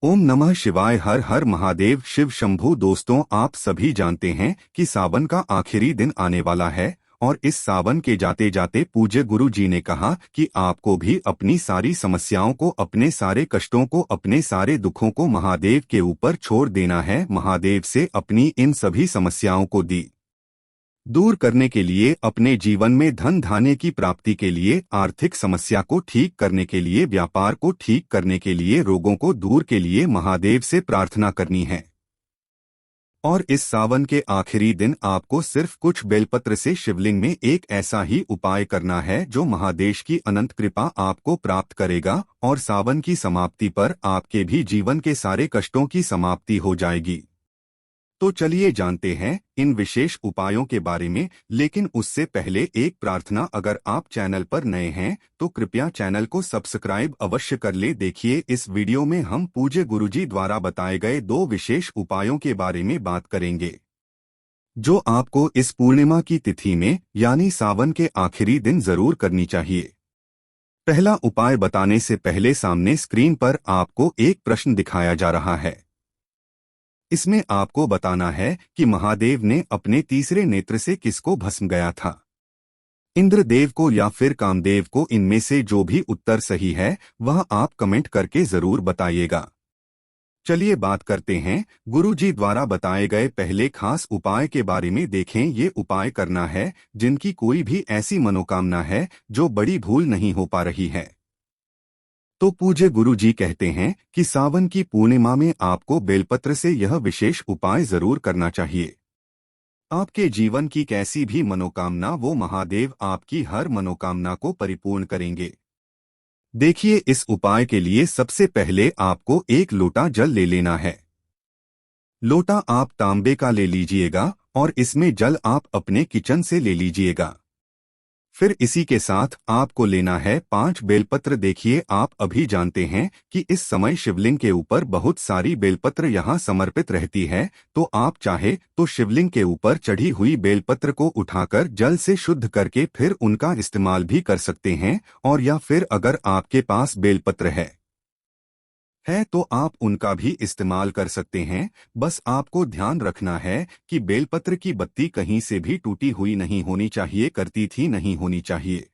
ओम नमः शिवाय। हर हर महादेव। शिव शंभू। दोस्तों, आप सभी जानते हैं कि सावन का आखिरी दिन आने वाला है और इस सावन के जाते जाते पूज्य गुरु जी ने कहा कि आपको भी अपनी सारी समस्याओं को, अपने सारे कष्टों को, अपने सारे दुखों को महादेव के ऊपर छोड़ देना है। महादेव से अपनी इन सभी समस्याओं को दूर करने के लिए, अपने जीवन में धन धान्य की प्राप्ति के लिए, आर्थिक समस्या को ठीक करने के लिए, व्यापार को ठीक करने के लिए, रोगों को दूर के लिए महादेव से प्रार्थना करनी है। और इस सावन के आखिरी दिन आपको सिर्फ कुछ बेलपत्र से शिवलिंग में एक ऐसा ही उपाय करना है जो महादेव की अनंत कृपा आपको प्राप्त करेगा और सावन की समाप्ति पर आपके भी जीवन के सारे कष्टों की समाप्ति हो जाएगी। तो चलिए जानते हैं इन विशेष उपायों के बारे में, लेकिन उससे पहले एक प्रार्थना। अगर आप चैनल पर नए हैं तो कृपया चैनल को सब्सक्राइब अवश्य कर ले। देखिए, इस वीडियो में हम पूज्य गुरुजी द्वारा बताए गए दो विशेष उपायों के बारे में बात करेंगे जो आपको इस पूर्णिमा की तिथि में यानी सावन के आखिरी दिन जरूर करनी चाहिए। पहला उपाय बताने से पहले सामने स्क्रीन पर आपको एक प्रश्न दिखाया जा रहा है। इसमें आपको बताना है कि महादेव ने अपने तीसरे नेत्र से किसको भस्म गया था, इंद्रदेव को या फिर कामदेव को। इनमें से जो भी उत्तर सही है वह आप कमेंट करके जरूर बताइएगा। चलिए बात करते हैं गुरुजी द्वारा बताए गए पहले खास उपाय के बारे में। देखें, ये उपाय करना है जिनकी कोई भी ऐसी मनोकामना है जो बड़ी भूल नहीं हो पा रही है। तो पूज्य गुरु जी कहते हैं कि सावन की पूर्णिमा में आपको बेलपत्र से यह विशेष उपाय जरूर करना चाहिए। आपके जीवन की कैसी भी मनोकामना, वो महादेव आपकी हर मनोकामना को परिपूर्ण करेंगे। देखिए, इस उपाय के लिए सबसे पहले आपको एक लोटा जल ले लेना है। लोटा आप तांबे का ले लीजिएगा और इसमें जल आप अपने किचन से ले लीजिएगा। फिर इसी के साथ आपको लेना है 5 बेलपत्र। देखिए, आप अभी जानते हैं कि इस समय शिवलिंग के ऊपर बहुत सारी बेलपत्र यहाँ समर्पित रहती है, तो आप चाहे तो शिवलिंग के ऊपर चढ़ी हुई बेलपत्र को उठाकर जल से शुद्ध करके फिर उनका इस्तेमाल भी कर सकते हैं। और या फिर अगर आपके पास बेलपत्र है तो आप उनका भी इस्तेमाल कर सकते हैं। बस आपको ध्यान रखना है कि बेलपत्र की बत्ती कहीं से भी टूटी हुई नहीं होनी चाहिए, करती थी नहीं होनी चाहिए।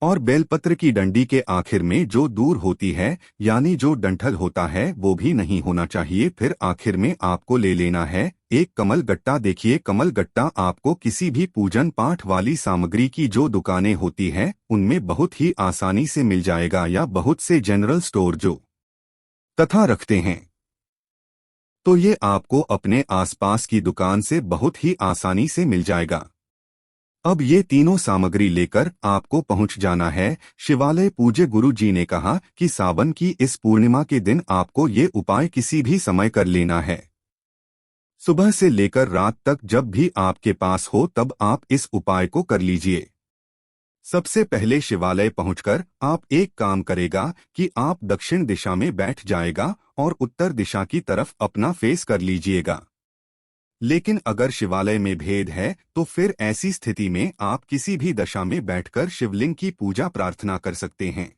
और बेलपत्र की डंडी के आखिर में जो दूर होती है यानी जो डंठल होता है वो भी नहीं होना चाहिए। फिर आखिर में आपको ले लेना है एक कमल गट्टा। देखिए, कमल गट्टा आपको किसी भी पूजन पाठ वाली सामग्री की जो दुकानें होती हैं उनमें बहुत ही आसानी से मिल जाएगा, या बहुत से जनरल स्टोर जो तथा रखते हैं, तो ये आपको अपने आसपास की दुकान से बहुत ही आसानी से मिल जाएगा। अब ये तीनों सामग्री लेकर आपको पहुंच जाना है शिवालय। पूज्य गुरु जी ने कहा कि सावन की इस पूर्णिमा के दिन आपको ये उपाय किसी भी समय कर लेना है। सुबह से लेकर रात तक जब भी आपके पास हो तब आप इस उपाय को कर लीजिए। सबसे पहले शिवालय पहुंचकर आप एक काम करेगा कि आप दक्षिण दिशा में बैठ जाएगा और उत्तर दिशा की तरफ अपना फेस कर लीजिएगा। लेकिन अगर शिवालय में भेद है तो फिर ऐसी स्थिति में आप किसी भी दशा में बैठकर शिवलिंग की पूजा प्रार्थना कर सकते हैं।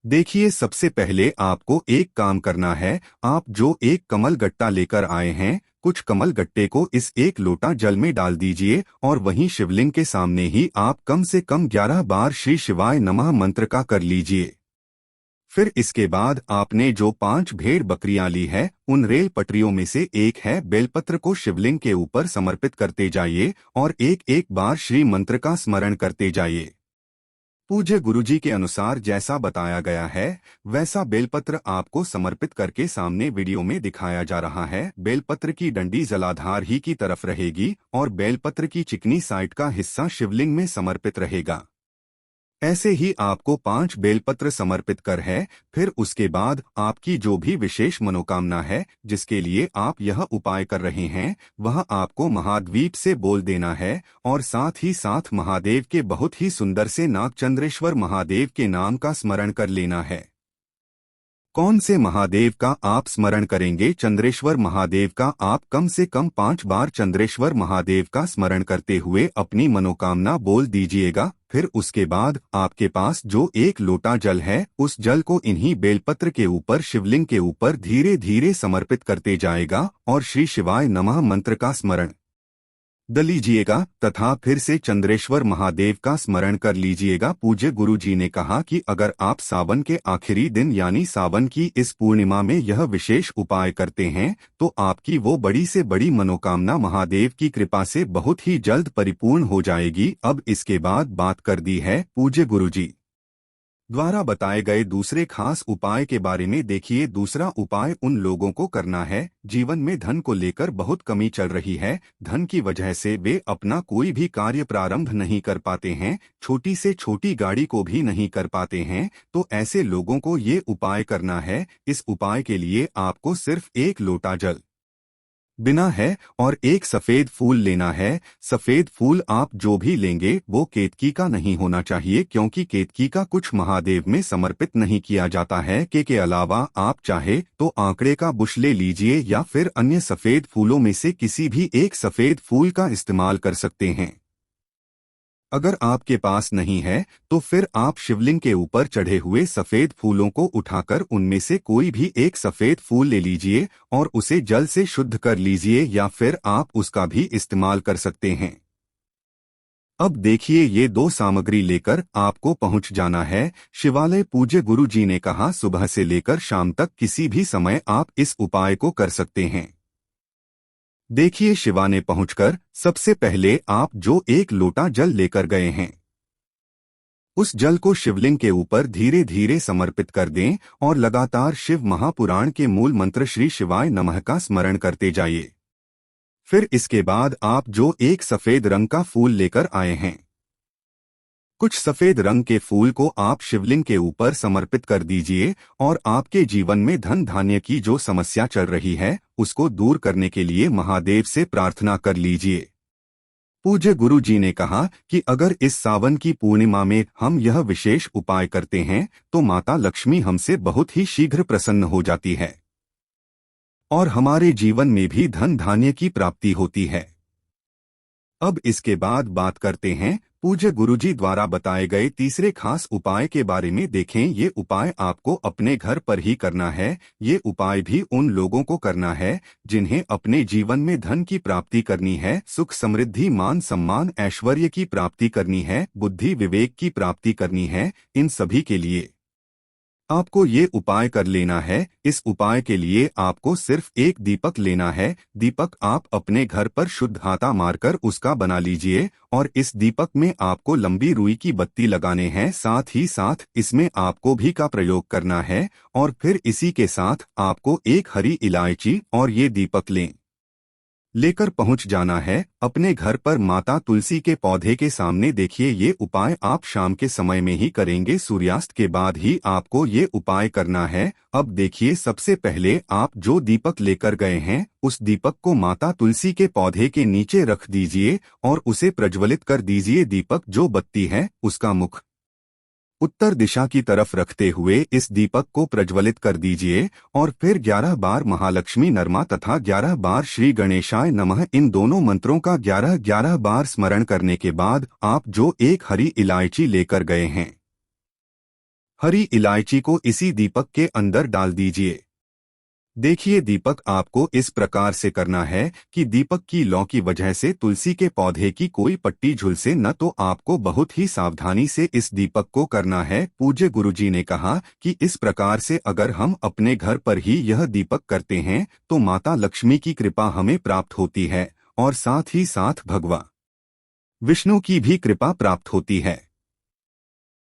देखिए, सबसे पहले आपको एक काम करना है। आप जो एक कमल गट्टा लेकर आए हैं, कुछ कमल गट्टे को इस एक लोटा जल में डाल दीजिए और वहीं शिवलिंग के सामने ही आप कम से कम 11 बार श्री शिवाय नमः मंत्र का कर लीजिए। फिर इसके बाद आपने जो 5 भेड़ बकरियां ली है उन रेल पटरियों में से एक है बेलपत्र को शिवलिंग के ऊपर समर्पित करते जाइए और एक एक बार श्री मंत्र का स्मरण करते जाइए। पूज्य गुरुजी के अनुसार जैसा बताया गया है वैसा बेलपत्र आपको समर्पित करके सामने वीडियो में दिखाया जा रहा है। बेलपत्र की डंडी जलाधार ही की तरफ रहेगी और बेलपत्र की चिकनी साइड का हिस्सा शिवलिंग में समर्पित रहेगा। ऐसे ही आपको 5 बेलपत्र समर्पित कर है। फिर उसके बाद आपकी जो भी विशेष मनोकामना है जिसके लिए आप यह उपाय कर रहे हैं वह आपको महाद्वीप से बोल देना है और साथ ही साथ महादेव के बहुत ही सुंदर से नागचंद्रेश्वर महादेव के नाम का स्मरण कर लेना है। कौन से महादेव का आप स्मरण करेंगे? चंद्रेश्वर महादेव का। आप कम से कम 5 बार चंद्रेश्वर महादेव का स्मरण करते हुए अपनी मनोकामना बोल दीजिएगा। फिर उसके बाद आपके पास जो एक लोटा जल है, उस जल को इन्हीं बेलपत्र के ऊपर शिवलिंग के ऊपर धीरे धीरे समर्पित करते जाएगा और श्री शिवाय नमः मंत्र का स्मरण द लीजिएगा तथा फिर से चंद्रेश्वर महादेव का स्मरण कर लीजिएगा। पूज्य गुरु जी ने कहा कि अगर आप सावन के आखिरी दिन यानी सावन की इस पूर्णिमा में यह विशेष उपाय करते हैं तो आपकी वो बड़ी से बड़ी मनोकामना महादेव की कृपा से बहुत ही जल्द परिपूर्ण हो जाएगी। अब इसके बाद बात कर दी है पूज्य गुरु जी द्वारा बताए गए दूसरे खास उपाय के बारे में। देखिए, दूसरा उपाय उन लोगों को करना है जीवन में धन को लेकर बहुत कमी चल रही है। धन की वजह से वे अपना कोई भी कार्य प्रारंभ नहीं कर पाते हैं, छोटी से छोटी गाड़ी को भी नहीं कर पाते हैं। तो ऐसे लोगों को ये उपाय करना है। इस उपाय के लिए आपको सिर्फ एक लोटा जल बिना है और एक सफेद फूल लेना है। सफेद फूल आप जो भी लेंगे वो केतकी का नहीं होना चाहिए, क्योंकि केतकी का कुछ महादेव में समर्पित नहीं किया जाता है। के अलावा आप चाहे तो आंकड़े का बुश ले लीजिए या फिर अन्य सफेद फूलों में से किसी भी एक सफेद फूल का इस्तेमाल कर सकते हैं। अगर आपके पास नहीं है तो फिर आप शिवलिंग के ऊपर चढ़े हुए सफेद फूलों को उठाकर उनमें से कोई भी एक सफेद फूल ले लीजिए और उसे जल से शुद्ध कर लीजिए, या फिर आप उसका भी इस्तेमाल कर सकते हैं। अब देखिए, ये दो सामग्री लेकर आपको पहुंच जाना है शिवालय। पूज्य गुरु जी ने कहा सुबह से लेकर शाम तक किसी भी समय आप इस उपाय को कर सकते हैं। देखिए, शिवाने पहुंचकर सबसे पहले आप जो एक लोटा जल लेकर गए हैं उस जल को शिवलिंग के ऊपर धीरे धीरे समर्पित कर दें और लगातार शिव महापुराण के मूल मंत्र श्री शिवाय नमः का स्मरण करते जाइए। फिर इसके बाद आप जो एक सफेद रंग का फूल लेकर आए हैं, कुछ सफेद रंग के फूल को आप शिवलिंग के ऊपर समर्पित कर दीजिए और आपके जीवन में धन धान्य की जो समस्या चल रही है उसको दूर करने के लिए महादेव से प्रार्थना कर लीजिए। पूज्य गुरु जी ने कहा कि अगर इस सावन की पूर्णिमा में हम यह विशेष उपाय करते हैं तो माता लक्ष्मी हमसे बहुत ही शीघ्र प्रसन्न हो जाती है और हमारे जीवन में भी धन धान्य की प्राप्ति होती है। अब इसके बाद बात करते हैं पूज्य गुरुजी द्वारा बताए गए तीसरे खास उपाय के बारे में। देखें, ये उपाय आपको अपने घर पर ही करना है। ये उपाय भी उन लोगों को करना है जिन्हें अपने जीवन में धन की प्राप्ति करनी है, सुख समृद्धि मान सम्मान ऐश्वर्य की प्राप्ति करनी है, बुद्धि विवेक की प्राप्ति करनी है। इन सभी के लिए आपको ये उपाय कर लेना है। इस उपाय के लिए आपको सिर्फ एक दीपक लेना है। दीपक आप अपने घर पर शुद्ध हाथा मारकर उसका बना लीजिए और इस दीपक में आपको लंबी रुई की बत्ती लगाने हैं। साथ ही साथ इसमें आपको घी का प्रयोग करना है और फिर इसी के साथ आपको एक हरी इलायची और ये दीपक लेकर पहुंच जाना है अपने घर पर माता तुलसी के पौधे के सामने। देखिए, ये उपाय आप शाम के समय में ही करेंगे, सूर्यास्त के बाद ही आपको ये उपाय करना है। अब देखिए, सबसे पहले आप जो दीपक लेकर गए हैं उस दीपक को माता तुलसी के पौधे के नीचे रख दीजिए और उसे प्रज्वलित कर दीजिए। दीपक जो बत्ती है उसका मुख उत्तर दिशा की तरफ रखते हुए इस दीपक को प्रज्वलित कर दीजिए और फिर 11 बार महालक्ष्मी नरमा तथा 11 बार श्री गणेशाय नमः इन दोनों मंत्रों का 11-11 बार स्मरण करने के बाद आप जो एक हरी इलायची लेकर गए हैं, हरी इलायची को इसी दीपक के अंदर डाल दीजिए। देखिए, दीपक आपको इस प्रकार से करना है कि दीपक की लौ की वजह से तुलसी के पौधे की कोई पट्टी झुलसे न, तो आपको बहुत ही सावधानी से इस दीपक को करना है। पूज्य गुरुजी ने कहा कि इस प्रकार से अगर हम अपने घर पर ही यह दीपक करते हैं तो माता लक्ष्मी की कृपा हमें प्राप्त होती है और साथ ही साथ भगवान विष्णु की भी कृपा प्राप्त होती है।